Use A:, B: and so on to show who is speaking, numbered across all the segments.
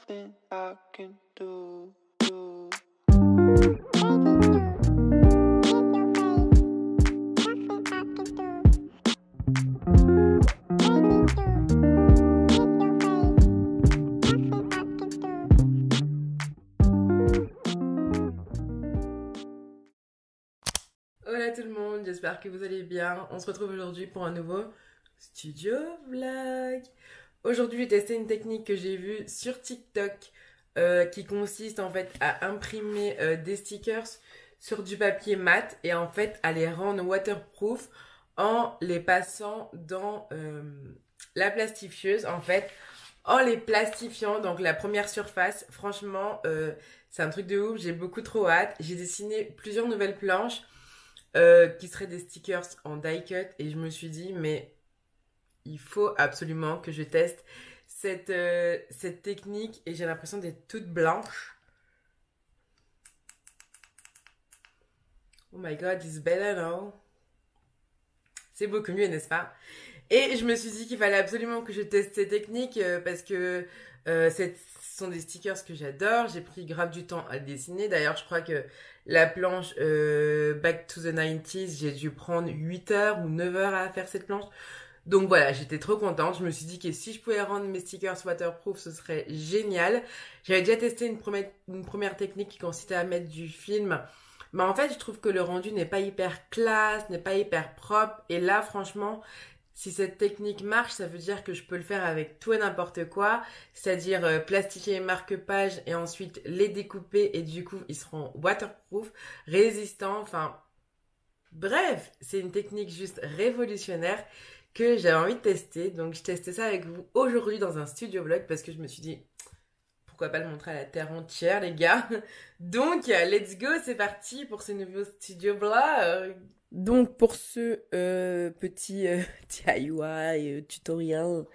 A: nothing I can do.
B: Hola tout le monde, j'espère que vous allez bien. On se retrouve aujourd'hui pour un nouveau studio vlog. Aujourd'hui, j'ai testé une technique que j'ai vue sur TikTok qui consiste en fait à imprimer des stickers sur du papier mat et en fait à les rendre waterproof en les passant dans la plastifieuse en fait. En les plastifiant, donc la première surface, franchement, c'est un truc de ouf, j'ai beaucoup trop hâte. J'ai dessiné plusieurs nouvelles planches qui seraient des stickers en die cut et je me suis dit, mais il faut absolument que je teste cette technique et j'ai l'impression d'être toute blanche. Oh my god, it's better now. C'est beaucoup mieux, n'est-ce pas? Et je me suis dit qu'il fallait absolument que je teste ces techniques parce que ce sont des stickers que j'adore. J'ai pris grave du temps à le dessiner. D'ailleurs, je crois que la planche Back to the 90s, j'ai dû prendre 8 heures ou 9 heures à faire cette planche. Donc voilà, j'étais trop contente. Je me suis dit que si je pouvais rendre mes stickers waterproof, ce serait génial. J'avais déjà testé une première technique qui consistait à mettre du film. Mais en fait, je trouve que le rendu n'est pas hyper classe, n'est pas hyper propre. Et là, franchement, si cette technique marche, ça veut dire que je peux le faire avec tout et n'importe quoi. C'est-à-dire plastifier les marque-pages et ensuite les découper. Et du coup, ils seront waterproof, résistants. Enfin, bref, c'est une technique juste révolutionnaire que j'avais envie de tester. Donc, je testais ça avec vous aujourd'hui dans un studio vlog parce que je me suis dit, pourquoi pas le montrer à la terre entière, les gars. Donc, let's go, c'est parti pour ce nouveau studio vlog. Donc, pour ce petit DIY tutoriel,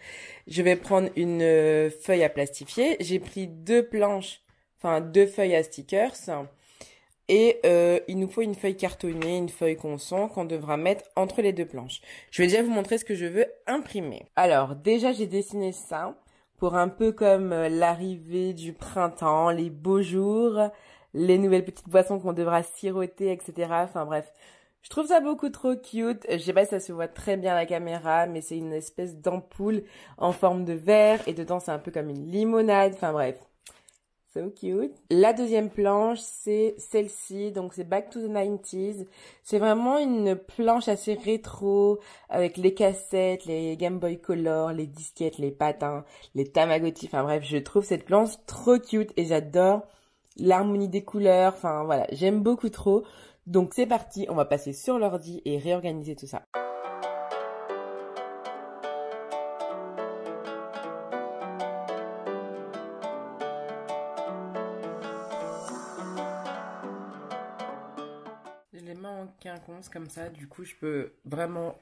B: je vais prendre une feuille à plastifier. J'ai pris deux feuilles à stickers. Et il nous faut une feuille cartonnée, une feuille qu'on devra mettre entre les deux planches. Je vais déjà vous montrer ce que je veux imprimer. Alors, déjà, j'ai dessiné ça pour un peu comme l'arrivée du printemps, les beaux jours, les nouvelles petites boissons qu'on devra siroter, etc. Enfin bref, je trouve ça beaucoup trop cute. Je sais pas si ça se voit très bien à la caméra, mais c'est une espèce d'ampoule en forme de verre. Et dedans, c'est un peu comme une limonade. Enfin bref. So cute. La deuxième planche, c'est celle-ci. Donc, c'est Back to the 90s. C'est vraiment une planche assez rétro avec les cassettes, les Game Boy Color, les disquettes, les patins, les Tamagotchi. Enfin bref, je trouve cette planche trop cute et j'adore l'harmonie des couleurs. Enfin voilà, j'aime beaucoup trop. Donc, c'est parti. On va passer sur l'ordi et réorganiser tout ça. Je les mets en quinconce comme ça, du coup je peux vraiment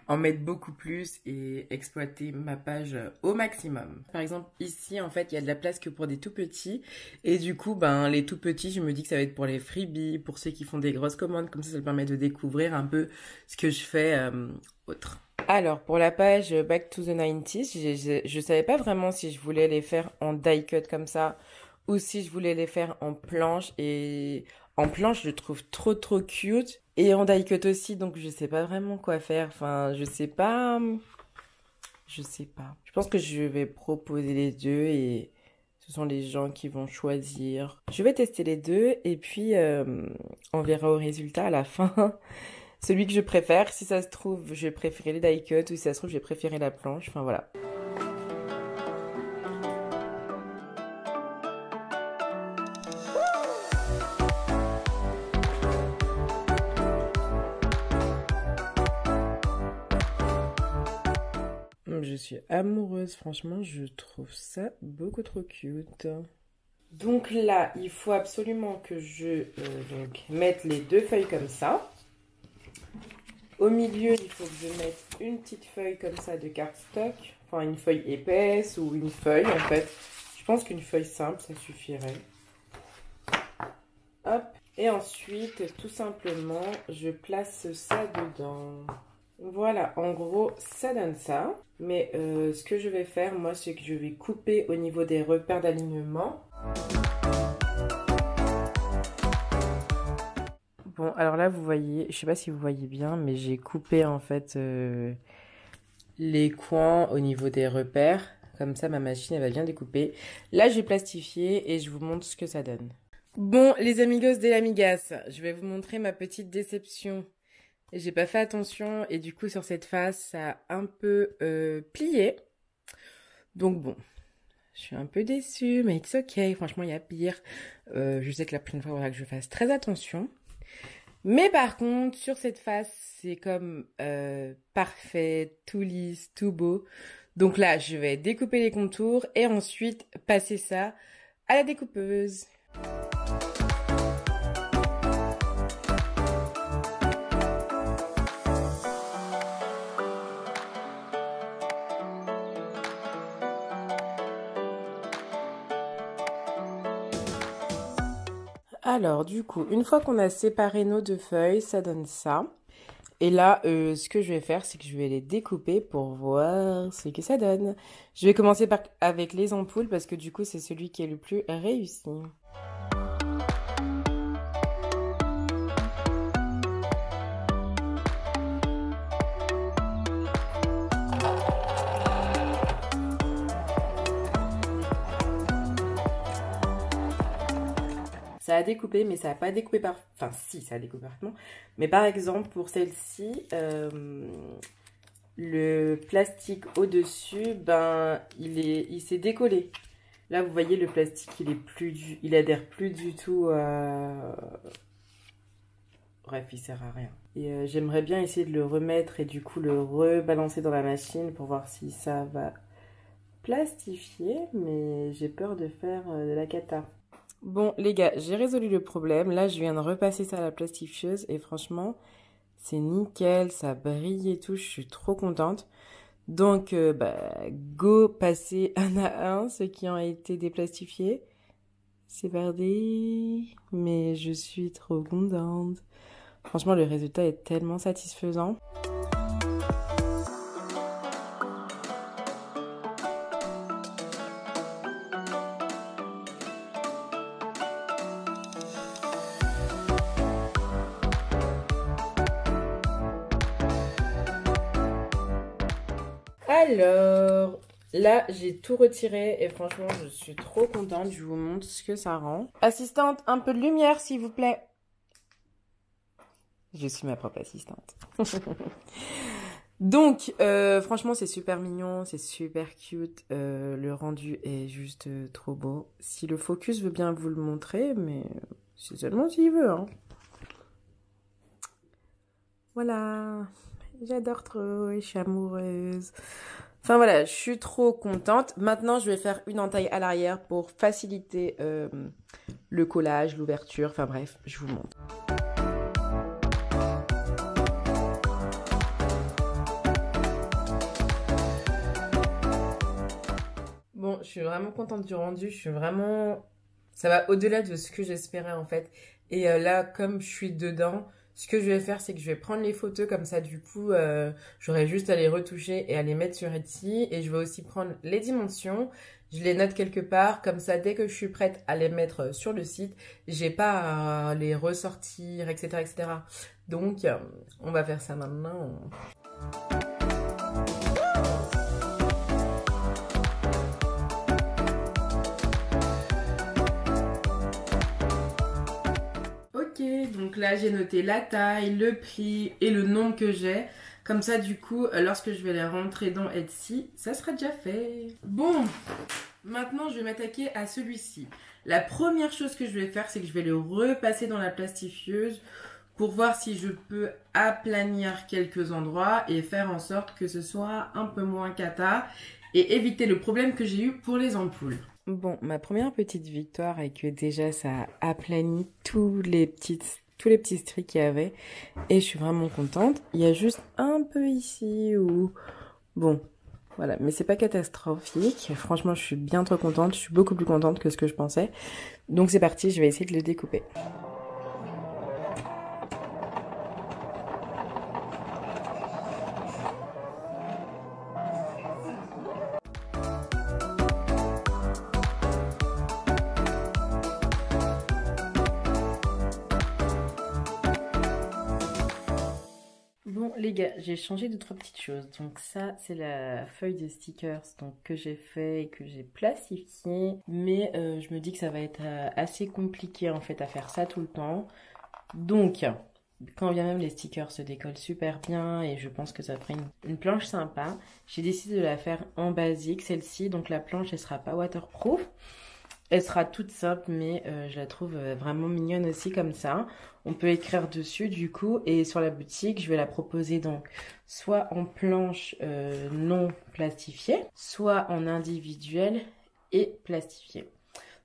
B: en mettre beaucoup plus et exploiter ma page au maximum. Par exemple ici en fait il y a de la place que pour des tout petits et du coup ben les tout petits je me dis que ça va être pour les freebies, pour ceux qui font des grosses commandes, comme ça me permet de découvrir un peu ce que je fais autre. Alors pour la page Back to the 90s, je savais pas vraiment si je voulais les faire en die cut comme ça ou si je voulais les faire en planche et en planche je trouve trop cute et en die cut aussi donc je sais pas vraiment quoi faire, enfin je sais pas. Je pense que je vais proposer les deux et ce sont les gens qui vont choisir. Je vais tester les deux et puis on verra au résultat à la fin celui que je préfère. Si ça se trouve je vais préférer les die cut ou si ça se trouve je vais préférer la planche, enfin voilà. Je suis amoureuse, franchement, je trouve ça beaucoup trop cute. Donc là, il faut absolument que je mette les deux feuilles comme ça. Au milieu, il faut que je mette une petite feuille comme ça de cardstock. Enfin, une feuille épaisse ou une feuille, en fait. Je pense qu'une feuille simple, ça suffirait. Hop. Et ensuite, tout simplement, je place ça dedans. Voilà, en gros, ça donne ça. Mais ce que je vais faire, moi, c'est que je vais couper au niveau des repères d'alignement. Bon, alors là, vous voyez, je sais pas si vous voyez bien, mais j'ai coupé en fait les coins au niveau des repères. Comme ça, ma machine, elle va bien découper. Là, j'ai plastifié et je vous montre ce que ça donne. Bon, les amigos de l'amigas, je vais vous montrer ma petite déception. J'ai pas fait attention et du coup, sur cette face, ça a un peu plié. Donc bon, je suis un peu déçue, mais it's ok. Franchement, il y a pire. Je sais que la prochaine fois, il faudra que je fasse très attention. Mais par contre, sur cette face, c'est comme parfait, tout lisse, tout beau. Donc là, je vais découper les contours et ensuite passer ça à la découpeuse. Alors, du coup, une fois qu'on a séparé nos deux feuilles, ça donne ça. Et là, ce que je vais faire, c'est que je vais les découper pour voir ce que ça donne. Je vais commencer avec les ampoules parce que du coup, c'est celui qui est le plus réussi. Ça a découpé, mais ça n'a pas découpé par... Enfin, si, ça a découpé parfaitement. Mais par exemple, pour celle-ci, le plastique au-dessus, ben, il s'est décollé. Là, vous voyez, le plastique, il adhère plus du tout à... Bref, il sert à rien. Et j'aimerais bien essayer de le remettre et du coup le rebalancer dans la machine pour voir si ça va plastifier. Mais j'ai peur de faire de la cata. Bon, les gars, j'ai résolu le problème. Là, je viens de repasser ça à la plastifieuse et franchement, c'est nickel, ça brille et tout. Je suis trop contente. Donc, go passer un à un ceux qui ont été déplastifiés. C'est parti. Mais je suis trop contente. Franchement, le résultat est tellement satisfaisant. Alors, là, j'ai tout retiré et franchement, je suis trop contente. Je vous montre ce que ça rend. Assistante, un peu de lumière, s'il vous plaît. Je suis ma propre assistante. Donc, franchement, c'est super mignon, c'est super cute. Le rendu est juste trop beau. Si le focus veut bien vous le montrer, mais c'est seulement s'il veut, hein. Voilà. J'adore trop et je suis amoureuse. Enfin voilà, je suis trop contente. Maintenant, je vais faire une entaille à l'arrière pour faciliter le collage, l'ouverture. Enfin bref, je vous montre. Bon, je suis vraiment contente du rendu. Je suis vraiment... Ça va au-delà de ce que j'espérais en fait. Et là, comme je suis dedans... Ce que je vais faire, c'est que je vais prendre les photos comme ça, du coup, j'aurai juste à les retoucher et à les mettre sur Etsy. Et je vais aussi prendre les dimensions, je les note quelque part, comme ça, dès que je suis prête à les mettre sur le site, j'ai pas à les ressortir, etc., etc. Donc, on va faire ça maintenant. Donc là, j'ai noté la taille, le prix et le nombre que j'ai. Comme ça, du coup, lorsque je vais les rentrer dans Etsy, ça sera déjà fait. Bon, maintenant, je vais m'attaquer à celui-ci. La première chose que je vais faire, c'est que je vais le repasser dans la plastifieuse pour voir si je peux aplanir quelques endroits et faire en sorte que ce soit un peu moins cata et éviter le problème que j'ai eu pour les ampoules. Bon, ma première petite victoire est que déjà ça a aplani tous les petits stries qu'il y avait et je suis vraiment contente. Il y a juste un peu ici où... Bon, voilà, mais c'est pas catastrophique. Franchement, je suis bien trop contente. Je suis beaucoup plus contente que ce que je pensais. Donc c'est parti, je vais essayer de le découper.
C: les gars, j'ai changé de 3 petites choses. Donc ça, c'est la feuille de stickers donc, que j'ai fait et que j'ai plastifié. Mais je me dis que ça va être assez compliqué en fait à faire ça tout le temps. Donc, quand bien même les stickers se décollent super bien et je pense que ça ferait une planche sympa, j'ai décidé de la faire en basique, celle-ci. Donc la planche, elle sera pas waterproof. Elle sera toute simple, mais je la trouve vraiment mignonne aussi comme ça. On peut écrire dessus du coup. Et sur la boutique, je vais la proposer donc soit en planche non plastifiée, soit en individuel et plastifiée.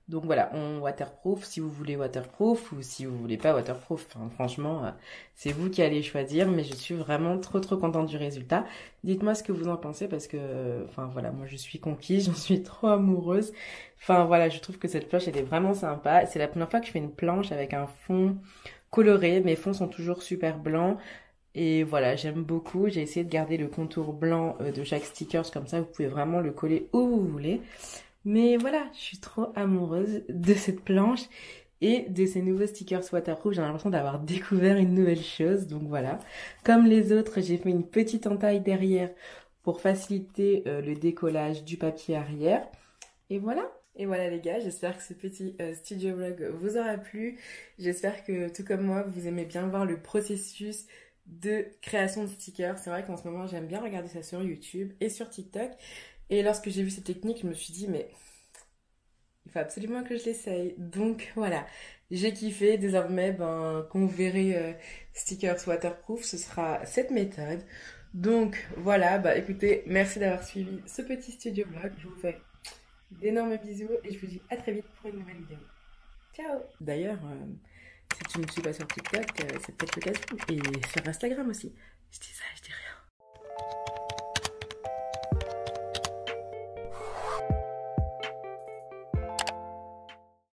C: Donc voilà, en waterproof, si vous voulez waterproof ou si vous voulez pas waterproof. Enfin, franchement, c'est vous qui allez choisir, mais je suis vraiment trop contente du résultat. Dites-moi ce que vous en pensez parce que, enfin voilà, moi je suis conquise, j'en suis trop amoureuse. Enfin voilà, je trouve que cette planche, elle est vraiment sympa. C'est la première fois que je fais une planche avec un fond coloré. Mes fonds sont toujours super blancs. Et voilà, j'aime beaucoup. J'ai essayé de garder le contour blanc de chaque sticker, comme ça vous pouvez vraiment le coller où vous voulez. Mais voilà, je suis trop amoureuse de cette planche et de ces nouveaux stickers waterproof. J'ai l'impression d'avoir découvert une nouvelle chose. Donc voilà, comme les autres, j'ai fait une petite entaille derrière pour faciliter le décollage du papier arrière. Et voilà. Et voilà les gars, j'espère que ce petit studio vlog vous aura plu. J'espère que tout comme moi, vous aimez bien voir le processus de création de stickers. C'est vrai qu'en ce moment, j'aime bien regarder ça sur YouTube et sur TikTok. Et lorsque j'ai vu cette technique, je me suis dit, mais il faut absolument que je l'essaye. Donc voilà, j'ai kiffé. Désormais, quand vous verrez stickers waterproof, ce sera cette méthode. Donc voilà, écoutez, merci d'avoir suivi ce petit studio vlog. Je vous fais d'énormes bisous et je vous dis à très vite pour une nouvelle vidéo. Ciao! D'ailleurs, si tu ne me suis pas sur TikTok, c'est peut-être l'occasion. Et sur Instagram aussi. Je dis ça, je dis rien.